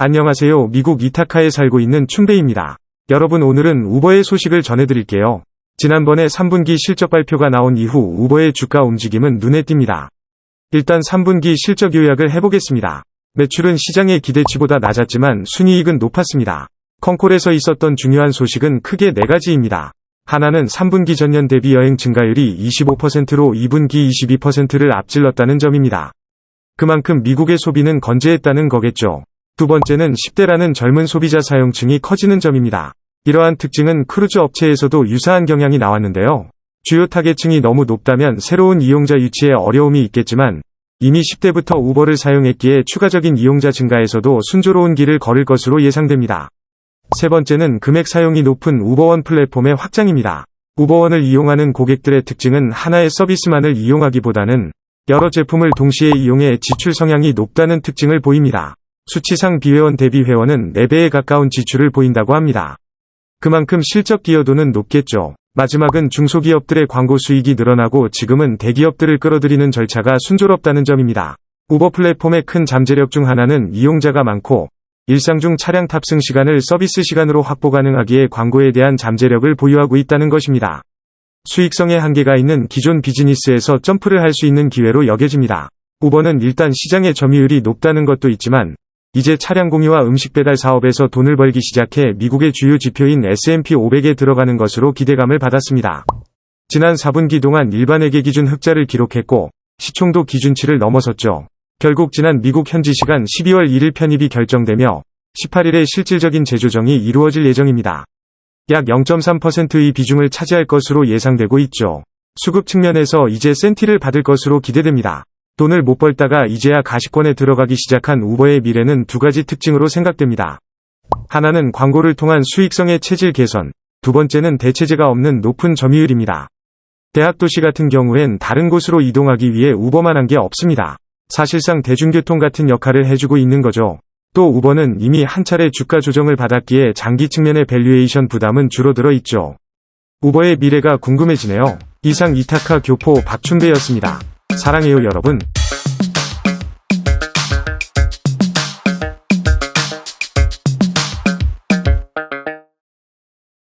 안녕하세요. 미국 이타카에 살고 있는 춘배입니다. 여러분, 오늘은 우버의 소식을 전해드릴게요. 지난번에 3분기 실적 발표가 나온 이후 우버의 주가 움직임은 눈에 띕니다. 일단 3분기 실적 요약을 해보겠습니다. 매출은 시장의 기대치보다 낮았지만 순이익은 높았습니다. 컨콜에서 있었던 중요한 소식은 크게 4가지입니다. 하나는 3분기 전년 대비 여행 증가율이 25%로 2분기 22%를 앞질렀다는 점입니다. 그만큼 미국의 소비는 건재했다는 거겠죠. 두 번째는 10대라는 젊은 소비자 사용층이 커지는 점입니다. 이러한 특징은 크루즈 업체에서도 유사한 경향이 나왔는데요. 주요 타겟층이 너무 높다면 새로운 이용자 유치에 어려움이 있겠지만 이미 10대부터 우버를 사용했기에 추가적인 이용자 증가에서도 순조로운 길을 걸을 것으로 예상됩니다. 세 번째는 금액 사용이 높은 우버원 플랫폼의 확장입니다. 우버원을 이용하는 고객들의 특징은 하나의 서비스만을 이용하기보다는 여러 제품을 동시에 이용해 지출 성향이 높다는 특징을 보입니다. 수치상 비회원 대비 회원은 4배에 가까운 지출을 보인다고 합니다. 그만큼 실적 기여도는 높겠죠. 마지막은 중소기업들의 광고 수익이 늘어나고 지금은 대기업들을 끌어들이는 절차가 순조롭다는 점입니다. 우버 플랫폼의 큰 잠재력 중 하나는 이용자가 많고 일상 중 차량 탑승 시간을 서비스 시간으로 확보 가능하기에 광고에 대한 잠재력을 보유하고 있다는 것입니다. 수익성의 한계가 있는 기존 비즈니스에서 점프를 할 수 있는 기회로 여겨집니다. 우버는 일단 시장의 점유율이 높다는 것도 있지만 이제 차량 공유와 음식 배달 사업에서 돈을 벌기 시작해 미국의 주요 지표인 S&P 500에 들어가는 것으로 기대감을 받았습니다. 지난 4분기 동안 일반회계 기준 흑자를 기록했고 시총도 기준치를 넘어섰죠. 결국 지난 미국 현지 시간 12월 1일 편입이 결정되며 18일에 실질적인 재조정이 이루어질 예정입니다. 약 0.3%의 비중을 차지할 것으로 예상되고 있죠. 수급 측면에서 이제 센티를 받을 것으로 기대됩니다. 돈을 못 벌다가 이제야 가시권에 들어가기 시작한 우버의 미래는 2가지 특징으로 생각됩니다. 하나는 광고를 통한 수익성의 체질 개선, 두 번째는 대체제가 없는 높은 점유율입니다. 대학 도시 같은 경우엔 다른 곳으로 이동하기 위해 우버만 한 게 없습니다. 사실상 대중교통 같은 역할을 해주고 있는 거죠. 또 우버는 이미 한 차례 주가 조정을 받았기에 장기 측면의 밸류에이션 부담은 줄어들어 있죠. 우버의 미래가 궁금해지네요. 이상 이타카 교포 박춘배였습니다. 사랑해요 여러분.